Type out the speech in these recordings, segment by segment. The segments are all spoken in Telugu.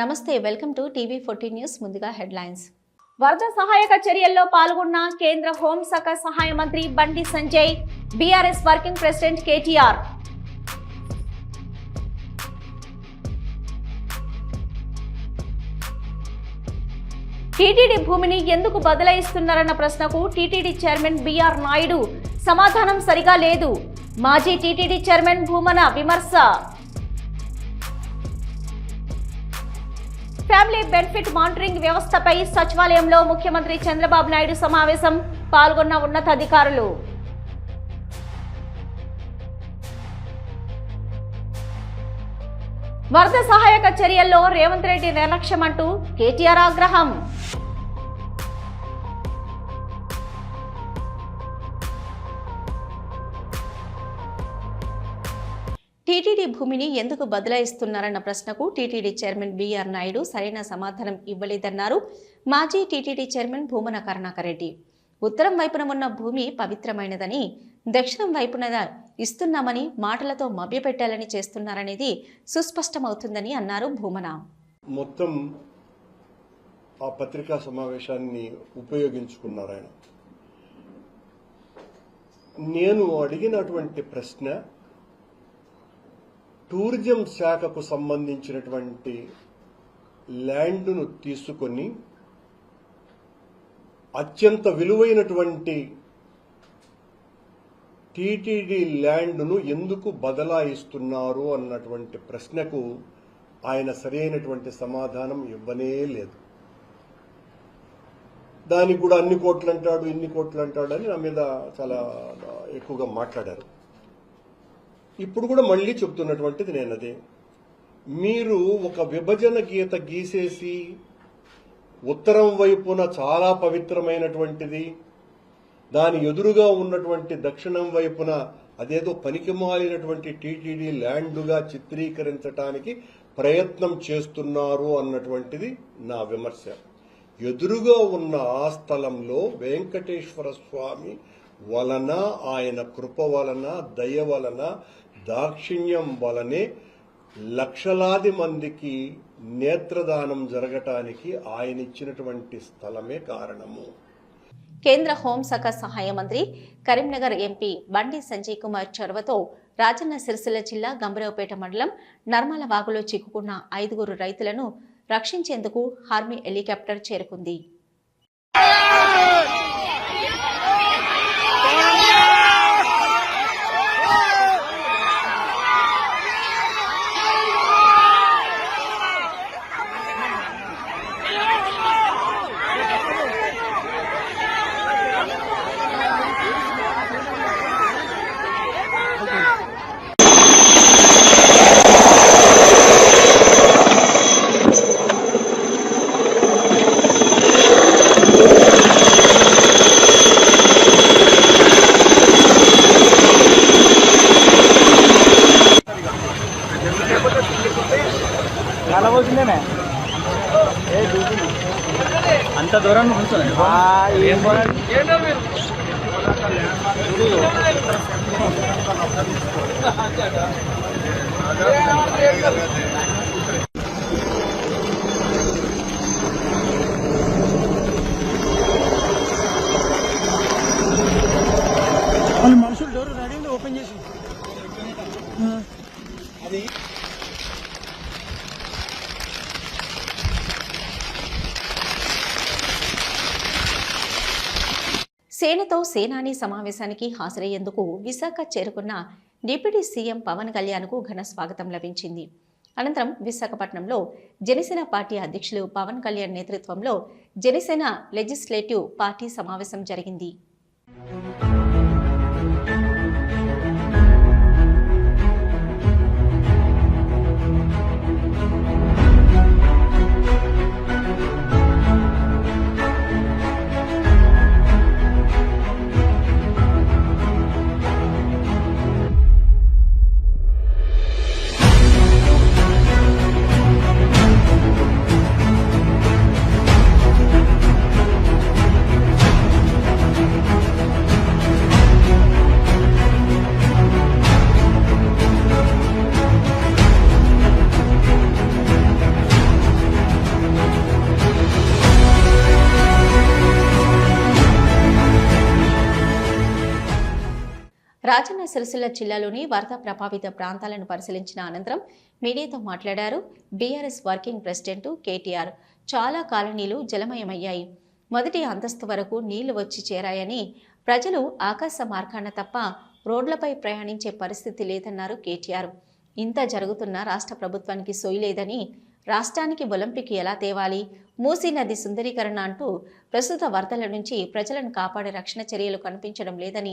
నమస్తే, వెల్కమ్ టు టీవీ14 న్యూస్. ముందుగా హెడ్లైన్స్. వరద సహాయక చర్యల్లో పాల్గొన్న కేంద్ర హోంశాఖ సహాయ మంత్రి Bandi Sanjay, BRS working president KTR. TTD భూమిని ఎందుకు బదలాయిస్తున్నారన్న ప్రశ్నకు టీటీడీ చైర్మన్ బీఆర్ నాయుడు సమాధానం సరిగా లేదు. మాజీ టీటీడీ చైర్మన్ భూమన విమర్శ. ఫ్యామిలీ బెనిఫిట్ మానిటరింగ్ వ్యవస్థపై సచివాలయంలో ముఖ్యమంత్రి చంద్రబాబు నాయుడు సమావేశం, పాల్గొన్న ఉన్నతాధికారులు. వరద సహాయక చర్యల్లో రేవంత్ రెడ్డి నిర్లక్ష్యం అంటూ కేటీఆర్ ఆగ్రహం. టీటీడీ భూమిని ఎందుకు బదలాయిస్తున్నారన్న ప్రశ్నకు టీటీడీ చైర్మన్ బీఆర్ నాయుడు సరైన సమాధానం ఇవ్వలేదన్నారు మాజీ టీటీడీ చైర్మన్ భూమన కరుణాకర్ రెడ్డి. ఉత్తరం వైపున ఉన్న భూమి పవిత్రమైనదని, దక్షిణం వైపున ఇస్తున్నామని మాటలతో మభ్యపెట్టాలని చేస్తున్నారనేది సుస్పష్టమవుతుందని అన్నారు భూమన. మొత్తం ఆ పత్రికా సమావేశాన్ని ఉపయోగించుకున్నారు ఆయన. నేను అడిగినటువంటి ప్రశ్న టూరిజం శాఖకు సంబంధించినటువంటి ల్యాండ్ను తీసుకొని అత్యంత విలువైనటువంటి టీటీడీ ల్యాండ్ను ఎందుకు బదలాయిస్తున్నారు అన్నటువంటి ప్రశ్నకు ఆయన సరైనటువంటి సమాధానం ఇవ్వనే లేదు. దానికి కూడా అన్ని కోట్లు అంటాడు, ఇన్ని కోట్లు అంటాడు అని నా మీద చాలా ఎక్కువగా మాట్లాడారు. ఇప్పుడు కూడా మళ్ళీ చెప్తున్నటువంటిది నేను అదే, మీరు ఒక విభజన గీత గీసేసి ఉత్తరం వైపున చాలా పవిత్రమైనటువంటిది, దాని ఎదురుగా ఉన్నటువంటి దక్షిణం వైపున అదేదో పనికిమాలినటువంటి టీటీడీ ల్యాండ్గా చిత్రీకరించడానికి ప్రయత్నం చేస్తున్నారు అన్నటువంటిది నా విమర్శ. ఎదురుగా ఉన్న ఆ స్థలంలో వెంకటేశ్వర స్వామి వలన, ఆయన కృప వలన, దయ వలన, దాక్షిణ్యం వలనే లక్షలాది మందికి నేత్రదానం జరగటానికి ఆయన ఇచ్చినటువంటి స్థలమే కారణము. కేంద్ర హోంశాఖ సహాయ మంత్రి కరీంనగర్ ఎంపీ బండి సంజయ్ కుమార్ చొరవతో రాజన్న సిరిసిల్ల జిల్లా గంభీరావుపేట మండలం నర్మల వాగులో చిక్కుకున్న 5 రైతులను రక్షించేందుకు ఆర్మీ హెలికాప్టర్ చేరుకుంది. అంత దూరం కూర్చోండి. వాళ్ళు మనుషులు డోర్ రెడీ ఓపెన్ చేసి అది సేనతో సేనాని సమావేశానికి హాజరయ్యేందుకు విశాఖ చేరుకున్న డిప్యూటీ సీఎం పవన్ కళ్యాణ్కు ఘన స్వాగతం లభించింది. అనంతరం విశాఖపట్నంలో జనసేన పార్టీ అధ్యక్షులు పవన్ కళ్యాణ్ నేతృత్వంలో జనసేన లెజిస్లేటివ్ పార్టీ సమావేశం జరిగింది. రాజన్న సిరిసిల్ల జిల్లాలోని వరద ప్రభావిత ప్రాంతాలను పరిశీలించిన అనంతరం మీడియాతో మాట్లాడారు బీఆర్ఎస్ వర్కింగ్ ప్రెసిడెంట్ కేటీఆర్. చాలా కాలనీలు జలమయమయ్యాయి. మొదటి అంతస్తు వరకు నీళ్లు వచ్చి చేరాయని, ప్రజలు ఆకాశ మార్గాన తప్ప రోడ్లపై ప్రయాణించే పరిస్థితి లేదన్నారు కేటీఆర్. ఇంత జరుగుతున్నా రాష్ట్ర ప్రభుత్వానికి సోయి లేదని, రాష్ట్రానికి ఒలింపిక్ ఎలా తేవాలి, మూసీ నది సుందరీకరణ అంటూ ప్రస్తుత వరదల నుంచి ప్రజలను కాపాడే రక్షణ చర్యలు కనిపించడం లేదని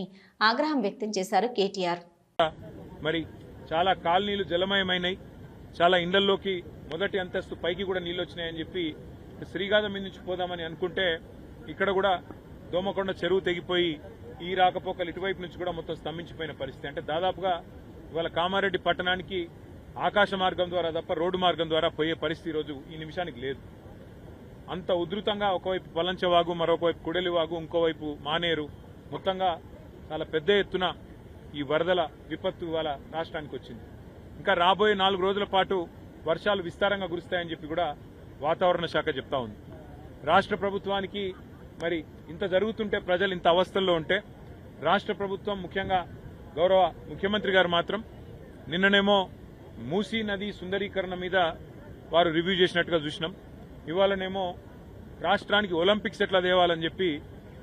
ఆగ్రహం వ్యక్తం చేశారు కేటీఆర్. మరి చాలా కాలనీలు జలమయమైనాయి. చాలా ఇండ్లలోకి మొదటి అంతస్తు పైకి కూడా నీళ్లు వచ్చినాయని చెప్పి శ్రీగాధం మీద నుంచి పోదామని అనుకుంటే ఇక్కడ కూడా దోమకొండ చెరువు తెగిపోయి ఈ రాకపోకలు ఇటువైపు నుంచి కూడా మొత్తం స్తంభించిపోయిన పరిస్థితి. అంటే దాదాపుగా ఇవాళ కామారెడ్డి పట్టణానికి ఆకాశ మార్గం ద్వారా తప్ప రోడ్డు మార్గం ద్వారా పోయే పరిస్థితి ఈరోజు ఈ నిమిషానికి లేదు. అంత ఉధృతంగా ఒకవైపు పలంచవాగు, మరొకవైపు కుడలివాగు, ఇంకోవైపు మానేరు, మొత్తంగా చాలా పెద్ద ఎత్తున ఈ వరదల విపత్తు ఇవాళ రాష్ట్రానికి వచ్చింది. ఇంకా రాబోయే 4 రోజుల పాటు వర్షాలు విస్తారంగా కురుస్తాయని చెప్పి కూడా వాతావరణ శాఖ చెప్తా ఉంది. రాష్ట్ర ప్రభుత్వానికి మరి ఇంత జరుగుతుంటే, ప్రజలు ఇంత అవస్థల్లో ఉంటే, రాష్ట్ర ప్రభుత్వం ముఖ్యంగా గౌరవ ముఖ్యమంత్రి గారు మాత్రం నిన్ననేమో మూసీ నది సుందరీకరణ మీద వారు రివ్యూ చేసినట్టుగా చూసినాం. ఇవాళనేమో రాష్ట్రానికి ఒలింపిక్స్ ఎట్లా తేవాలని చెప్పి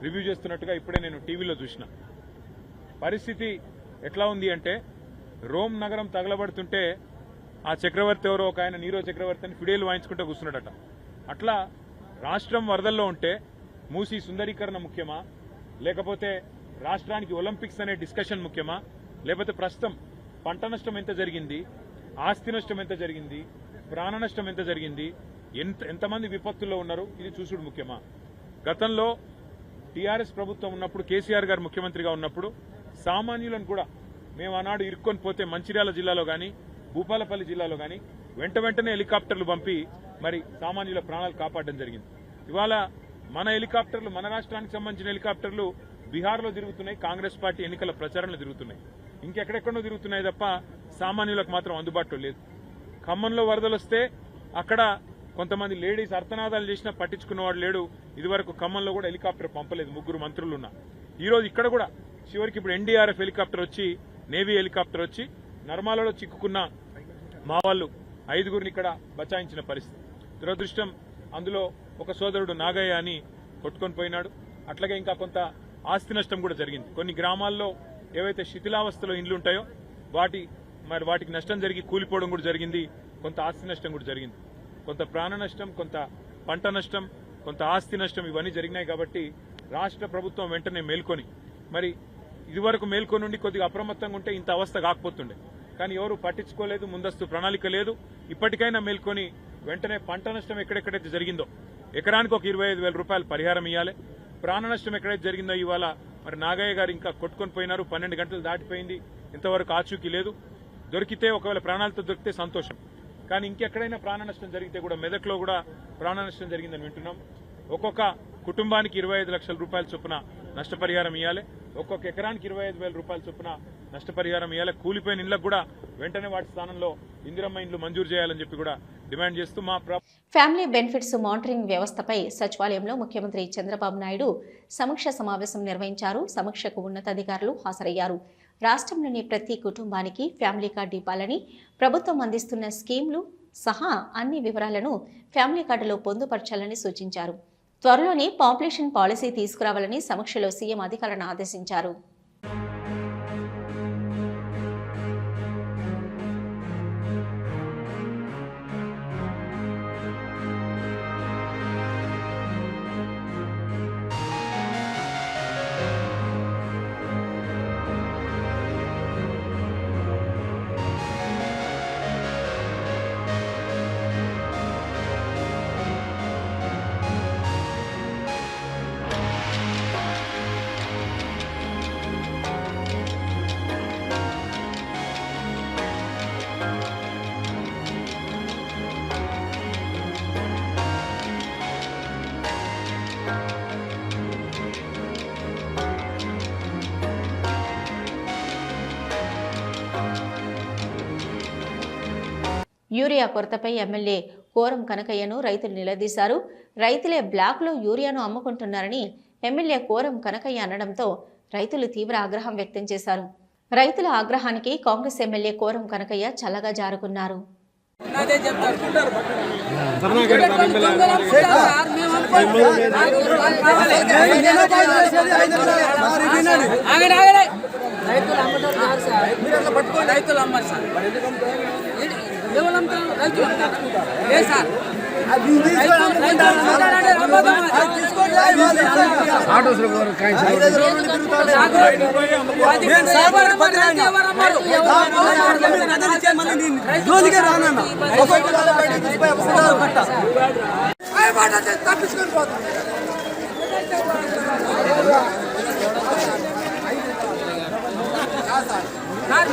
రివ్యూ చేస్తున్నట్టుగా ఇప్పుడే నేను టీవీలో చూసిన. పరిస్థితి ఎట్లా ఉంది అంటే, రోమ్ నగరం తగలబడుతుంటే ఆ చక్రవర్తి ఎవరో ఒక ఆయన నీరో చక్రవర్తి అని ఫిడేలు వాయించుకుంటూ కూర్చున్నాడట. అట్లా రాష్ట్రం వరదల్లో ఉంటే మూసీ సుందరీకరణ ముఖ్యమా, లేకపోతే రాష్ట్రానికి ఒలింపిక్స్ అనే డిస్కషన్ ముఖ్యమా, లేకపోతే ప్రస్తుతం పంట నష్టం ఎంత జరిగింది, ఆస్తి నష్టం ఎంత జరిగింది, ప్రాణ నష్టం ఎంత జరిగింది, ఎంతమంది విపత్తుల్లో ఉన్నారు, ఇది చూసుడు ముఖ్యమా? గతంలో టీఆర్ఎస్ ప్రభుత్వం ఉన్నప్పుడు, కేసీఆర్ గారు ముఖ్యమంత్రిగా ఉన్నప్పుడు సామాన్యులను కూడా మేము ఆనాడు ఇరుక్కొని పోతే మంచిర్యాల జిల్లాలో గాని, భూపాలపల్లి జిల్లాలో గాని వెంటనే హెలికాప్టర్లు పంపి మరి సామాన్యుల ప్రాణాలు కాపాడడం జరిగింది. ఇవాళ మన హెలికాప్టర్లు, మన రాష్ట్రానికి సంబంధించిన హెలికాప్టర్లు బీహార్లో తిరుగుతున్నాయి, కాంగ్రెస్ పార్టీ ఎన్నికల ప్రచారంలో తిరుగుతున్నాయి, ఇంకెక్కడెక్కడో తిరుగుతున్నాయి తప్ప సామాన్యులకు మాత్రం అందుబాటులో లేదు. ఖమ్మంలో వరదలు వస్తే అక్కడ కొంతమంది లేడీస్ అర్థనాదాలు చేసినా పట్టించుకున్నవాడు లేడు. ఇదివరకు ఖమ్మంలో కూడా హెలికాప్టర్ పంపలేదు, 3 మంత్రులున్నా. ఈరోజు ఇక్కడ కూడా చివరికి ఇప్పుడు ఎన్డీఆర్ఎఫ్ హెలికాప్టర్ వచ్చి, నేవీ హెలికాప్టర్ వచ్చి నర్మాలలో చిక్కుకున్న మా వాళ్ళు 5గురిని ఇక్కడ బచాయించిన పరిస్థితి. దురదృష్టం, అందులో ఒక సోదరుడు నాగయ్య అని కొట్టుకొని పోయినాడు. అట్లాగే ఇంకా కొంత ఆస్తి నష్టం కూడా జరిగింది. కొన్ని గ్రామాల్లో ఏవైతే శిథిలావస్థలో ఇండ్లుంటాయో వాటికి నష్టం జరిగి కూలిపోవడం కూడా జరిగింది. కొంత ఆస్తి నష్టం కూడా జరిగింది. కొంత ప్రాణ నష్టం, కొంత పంట నష్టం, కొంత ఆస్తి నష్టం, ఇవన్నీ జరిగినాయి. కాబట్టి రాష్ట్ర ప్రభుత్వం వెంటనే మేల్కొని, మరి ఇదివరకు మేల్కొని ఉండి కొద్దిగా అప్రమత్తంగా ఉంటే ఇంత అవస్థ కాకపోతుండే. కానీ ఎవరు పట్టించుకోలేదు, ముందస్తు ప్రణాళిక లేదు. ఇప్పటికైనా మేల్కొని వెంటనే పంట నష్టం ఎక్కడెక్కడైతే జరిగిందో ఎకరానికి ఒక 25,000 రూపాయలు పరిహారం ఇవ్వాలి. ప్రాణ నష్టం ఎక్కడైతే జరిగిందో ఇవాళ మరి నాగయ్య గారు ఇంకా కొట్టుకొని పోయినారు, 12 గంటలు దాటిపోయింది, ఇంతవరకు ఆచూకీ లేదు. దొరికితే ఒకవేళ ప్రాణాలతో దొరికితే సంతోషం. కానీ ఇంకెక్కడైనా ప్రాణ నష్టం జరిగితే కూడా మెదక్లో కూడా ప్రాణ నష్టం జరిగిందని వింటున్నాం. ఒక్కొక్క కుటుంబానికి 25 లక్షల రూపాయల చొప్పున నష్టపరిహారం ఇవ్వాలి. ఒక్కొక్క ఎకరానికి 25,000 రూపాయల చొప్పున నష్టపరిహారం ఇవ్వాలి. కూలిపోయిన ఇళ్లకు కూడా వెంటనే వాటి స్థానంలో ఇందిరమ్మ ఇండ్లు మంజూరు చేయాలని చెప్పి కూడా డిమాండ్ చేస్తూ ఫ్యామిలీ బెనిఫిట్స్ మానిటరింగ్ వ్యవస్థపై సచివాలయంలో ముఖ్యమంత్రి చంద్రబాబు నాయుడు సమీక్ష సమావేశం నిర్వహించారు. సమీక్షకు ఉన్నతాధికారులు హాజరయ్యారు. రాష్ట్రంలోని ప్రతి కుటుంబానికి ఫ్యామిలీ కార్డు ఇవ్వాలని, ప్రభుత్వం అందిస్తున్న స్కీమ్లు సహా అన్ని వివరాలను ఫ్యామిలీ కార్డులో పొందుపరచాలని సూచించారు. త్వరలోనే పాపులేషన్ పాలసీ తీసుకురావాలని సమీక్షలో సీఎం అధికారులను ఆదేశించారు. యూరియా కొరతపై ఎమ్మెల్యే కోరం కనకయ్యను రైతులు నిలదీశారు. రైతులే బ్లాక్లో యూరియాను అమ్ముకుంటున్నారని ఎమ్మెల్యే కోరం కనకయ్య అనడంతో రైతులు తీవ్ర ఆగ్రహం వ్యక్తం చేశారు. రైతుల ఆగ్రహానికి కాంగ్రెస్ ఎమ్మెల్యే కోరం కనకయ్య చల్లగా జారుకున్నారు.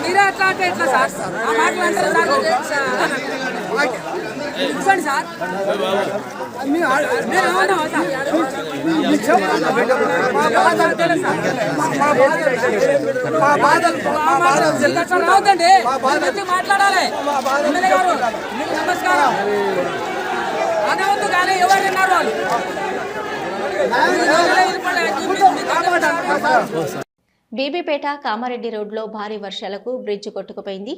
మీరే ఎట్లా అంటే ఎట్లా సార్ ఆ మాటలు అంటారు సార్ అవుతండి మాట్లాడాలి. ఎమ్మెల్యే గారు నమస్కారం అనవద్దు కానీ ఎవరు విన్నారు వాళ్ళు. బీబీపేట కామారెడ్డి రోడ్లో భారీ వర్షాలకు బ్రిడ్జ్ కొట్టుకుపోయింది.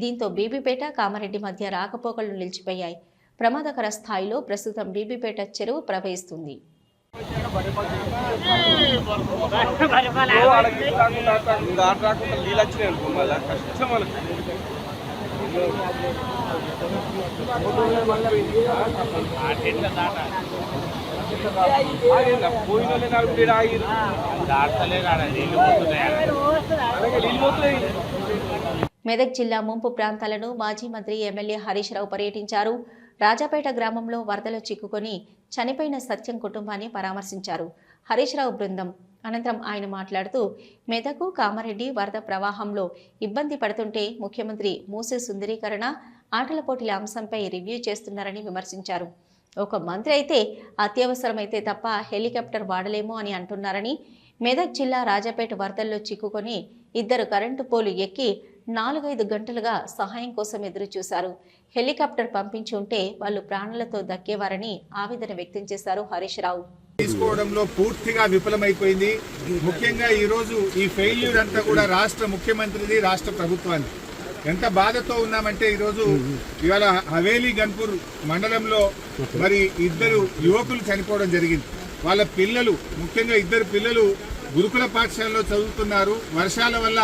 దీంతో బీబీపేట కామారెడ్డి మధ్య రాకపోకలు నిలిచిపోయాయి. ప్రమాదకర స్థాయిలో ప్రస్తుతం బీబీపేట చెరువు ప్రవహిస్తుంది. మెదక్ జిల్లా ముంపు ప్రాంతాలను మాజీ మంత్రి ఎమ్మెల్యే హరీష్ రావు పర్యటించారు. రాజాపేట గ్రామంలో వరదలో చిక్కుకొని చనిపోయిన సత్యం కుటుంబాన్ని పరామర్శించారు హరీష్ రావు బృందం. అనంతరం ఆయన మాట్లాడుతూ మెదకు కామారెడ్డి వరద ప్రవాహంలో ఇబ్బంది పడుతుంటే ముఖ్యమంత్రి మూసీ సుందరీకరణ ఆటల పోటీల అంశంపై రివ్యూ చేస్తున్నారని విమర్శించారు. ఒక మంత్రి అయితే అత్యవసరమైతే తప్ప హెలికాప్టర్ వాడలేమో అని అంటున్నారని, మెదక్ జిల్లా రాజాపేట వరదల్లో చిక్కుకొని 2 కరెంటు పోలు ఎక్కి 4-5 గంటలుగా సహాయం కోసం ఎదురు చూశారు. హెలికాప్టర్ పంపించి ఉంటే వాళ్ళు ప్రాణాలతో దక్కేవారని ఆవేదన వ్యక్తం చేశారు హరీష్ రావు. తీసుకోవడంలో పూర్తిగా విఫలమైపోయింది. ముఖ్యంగా ఈ రోజు ఈ ఫెయిల్యూర్ అంతా కూడా రాష్ట్ర ముఖ్యమంత్రిది, రాష్ట్ర ప్రభుత్వాన్ని. ఎంత బాధతో ఉన్నామంటే ఈరోజు ఇవాళ హవేలీ గన్పూర్ మండలంలో మరి 2 యువకులు చనిపోవడం జరిగింది. వాళ్ళ పిల్లలు, ముఖ్యంగా 2 పిల్లలు గురుకుల పాఠశాలలో చదువుతున్నారు. వర్షాల వల్ల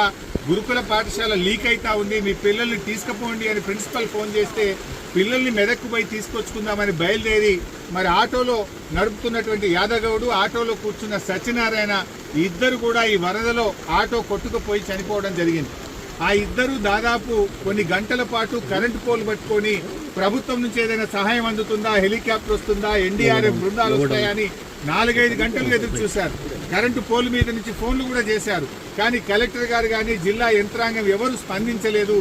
గురుకుల పాఠశాల లీక్ అయితా ఉంది, మీ పిల్లల్ని తీసుకుపోండి అని ప్రిన్సిపల్ ఫోన్ చేస్తే పిల్లల్ని మెదక్కు పోయి తీసుకొచ్చుకుందామని బయలుదేరి మరి ఆటోలో నడుపుతున్నటువంటి యాదగౌడు, ఆటోలో కూర్చున్న సత్యనారాయణ 2 కూడా ఈ వరదలో ఆటో కొట్టుకుపోయి చనిపోవడం జరిగింది. ఆ 2 దాదాపు కొన్ని గంటల పాటు కరెంటు పోల్ పట్టుకొని ప్రభుత్వం నుంచి ఏదైనా సహాయం అందుతుందా, హెలికాప్టర్ వస్తుందా, ఎన్డీఆర్ఎఫ్ బృందాలు వస్తాయా అని 4-5 గంటలు ఎదురు చూశారు. కరెంటు పోల్ మీద నుంచి ఫోన్లు కూడా చేశారు. కానీ కలెక్టర్ గారు కానీ జిల్లా యంత్రాంగం ఎవరు స్పందించలేదు.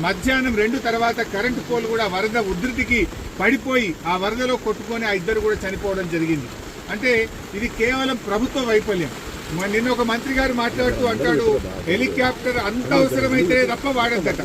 మధ్యాహ్నం 2 తర్వాత కరెంటు పోల్ కూడా వరద ఉధృతికి పడిపోయి ఆ వరదలో కొట్టుకొని ఆ 2 కూడా చనిపోవడం జరిగింది. అంటే ఇది కేవలం ప్రభుత్వ వైఫల్యం. నిన్న ఒక మంత్రి గారు మాట్లాడుతూ అంటాడు హెలికాప్టర్ అంత అవసరమైతే తప్ప వాడద్దట.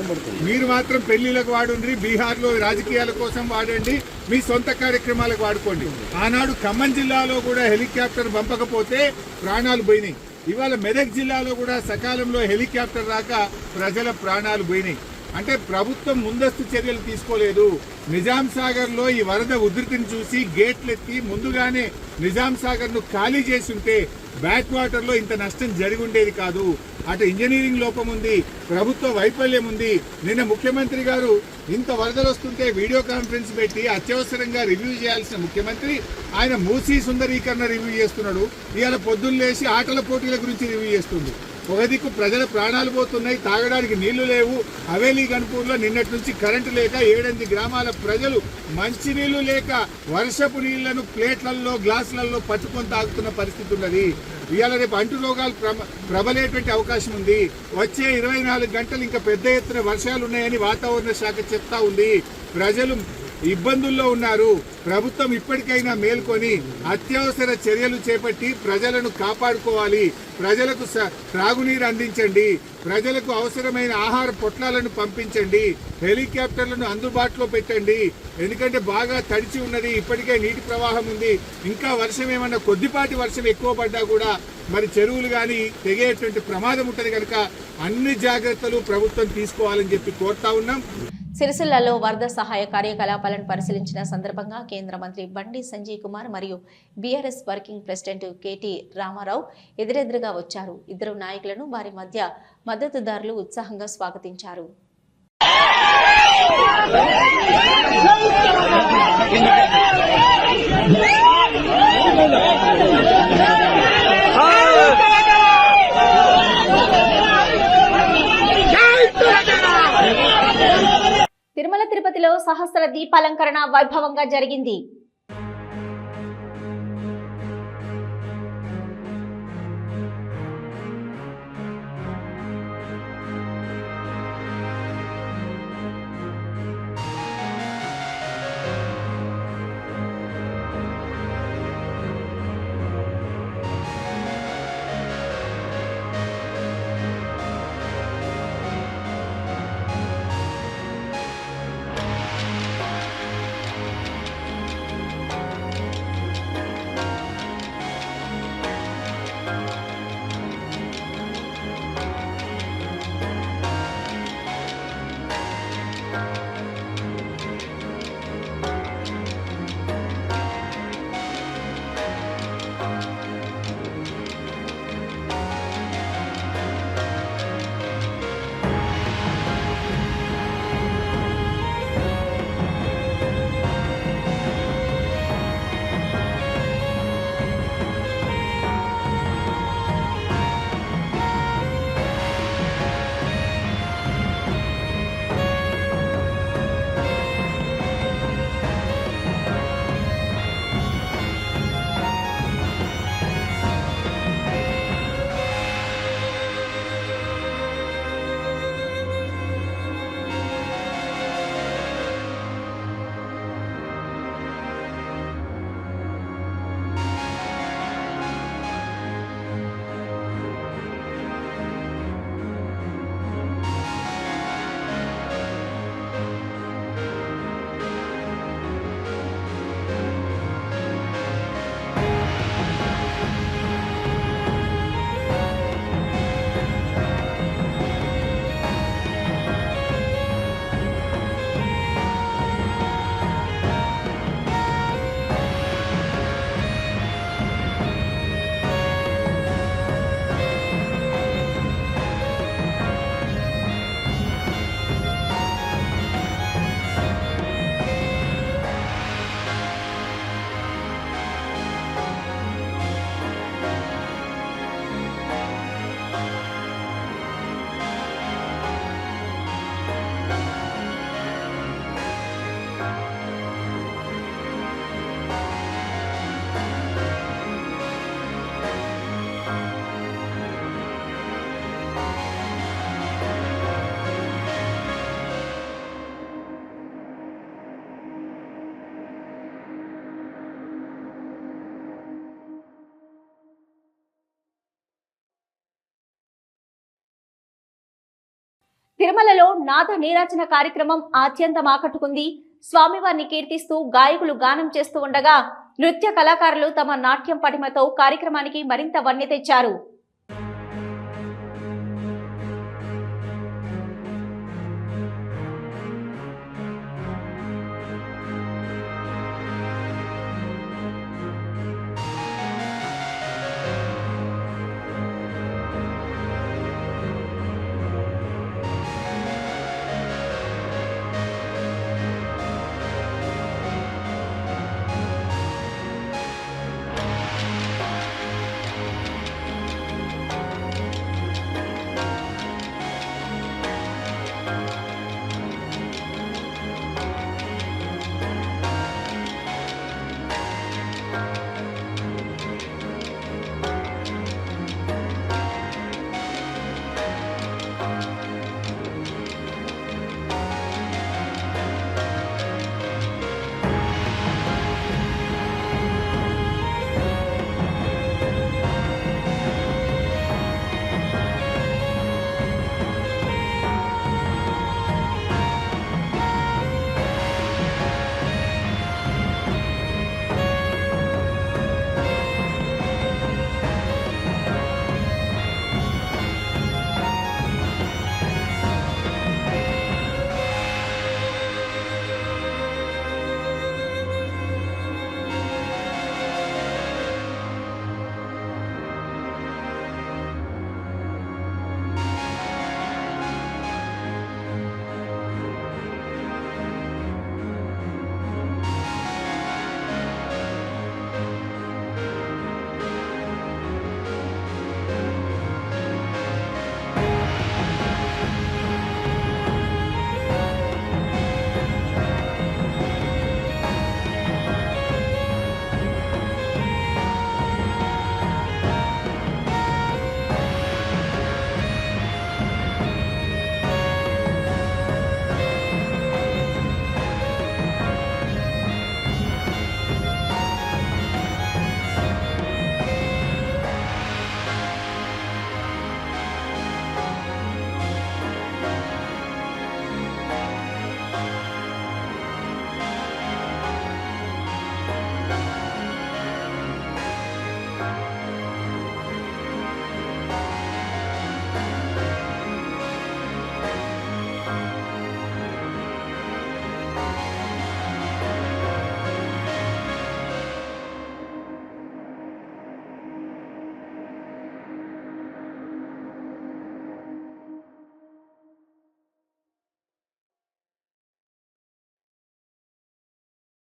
మీరు మాత్రం పెళ్లిలకు వాడండి, బీహార్లో రాజకీయాల కోసం వాడండి, మీ సొంత కార్యక్రమాలకు వాడుకోండి. ఆనాడు ఖమ్మం జిల్లాలో కూడా హెలికాప్టర్ పంపకపోతే ప్రాణాలు పోయినాయి. ఇవాళ మెదక్ జిల్లాలో కూడా సకాలంలో హెలికాప్టర్ రాక ప్రజల ప్రాణాలు పోయినాయి. అంటే ప్రభుత్వం ముందస్తు చర్యలు తీసుకోలేదు. నిజాం సాగర్ లో ఈ వరద ఉధృతిని చూసి గేట్లెత్తి ముందుగానే నిజాం సాగర్ ను ఖాళీ చేసి ఉంటే బ్యాక్ వాటర్ లో ఇంత నష్టం జరిగి ఉండేది కాదు. అటు ఇంజనీరింగ్ లోపం ఉంది, ప్రభుత్వ వైఫల్యం ఉంది. నిన్న ముఖ్యమంత్రి గారు ఇంత వరదలు వస్తుంటే వీడియో కాన్ఫరెన్స్ పెట్టి అత్యవసరంగా రివ్యూ చేయాల్సిన ముఖ్యమంత్రి ఆయన మూసీ సుందరీకరణ రివ్యూ చేస్తున్నాడు. ఇవాళ పొద్దున్న లేచి ఆటల పోటీల గురించి రివ్యూ చేస్తుంది. ఒక దిక్కు ప్రజల ప్రాణాలు పోతున్నాయి, తాగడానికి నీళ్లు లేవు. హవేలీ గన్పూర్లో నిన్నటి నుంచి కరెంటు లేక 7-8 గ్రామాల ప్రజలు మంచినీళ్లు లేక వర్షపు నీళ్లను ప్లేట్లలో, గ్లాసులలో పట్టుకొని తాగుతున్న పరిస్థితి ఉన్నది. ఇవాళ రేపు అంటు రోగాలు ప్రబలేటువంటి అవకాశం ఉంది. వచ్చే 24 గంటలు ఇంకా పెద్ద ఎత్తున వర్షాలు ఉన్నాయని వాతావరణ శాఖ చెప్తా ఉంది. ప్రజలు ఇబ్బందుల్లో ఉన్నారు. ప్రభుత్వం ఇప్పటికైనా మేల్కొని అత్యవసర చర్యలు చేపట్టి ప్రజలను కాపాడుకోవాలి. ప్రజలకు త్రాగునీరు అందించండి. ప్రజలకు అవసరమైన ఆహార పొట్లాలను పంపించండి. హెలికాప్టర్లను అందుబాటులో పెట్టండి. ఎందుకంటే బాగా తడిచి ఉన్నది, ఇప్పటికే నీటి ప్రవాహం ఉంది. ఇంకా వర్షం ఏమన్నా కొద్దిపాటి వర్షం ఎక్కువ పడ్డా కూడా మరి చెరువులు కానీ తెగేటువంటి ప్రమాదం ఉంటుంది. కనుక అన్ని జాగ్రత్తలు ప్రభుత్వం తీసుకోవాలని చెప్పి కోరుతా ఉన్నాం. సిరిసిల్లలో వరద సహాయ కార్యకలాపాలను పరిశీలించిన సందర్భంగా కేంద్ర మంత్రి బండి సంజయ్ కుమార్ మరియు BRS working president KT Rama Rao ఎదురెదురుగా వచ్చారు. ఇద్దరు నాయకులను వారి మధ్య మద్దతుదారులు ఉత్సాహంగా స్వాగతించారు. తిరుమల తిరుపతిలో సహస్ర దీపాలంకరణ వైభవంగా జరిగింది. తిరుమలలో నాద నీరాజన కార్యక్రమం అత్యంతం ఆకట్టుకుంది. స్వామివారిని కీర్తిస్తూ గాయకులు గానం చేస్తూ ఉండగా నృత్య కళాకారులు తమ నాట్యం పటిమతో కార్యక్రమానికి మరింత వన్నె తెచ్చారు.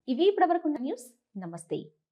ఇవి ఇప్పటివరకు న్యూస్. నమస్తే.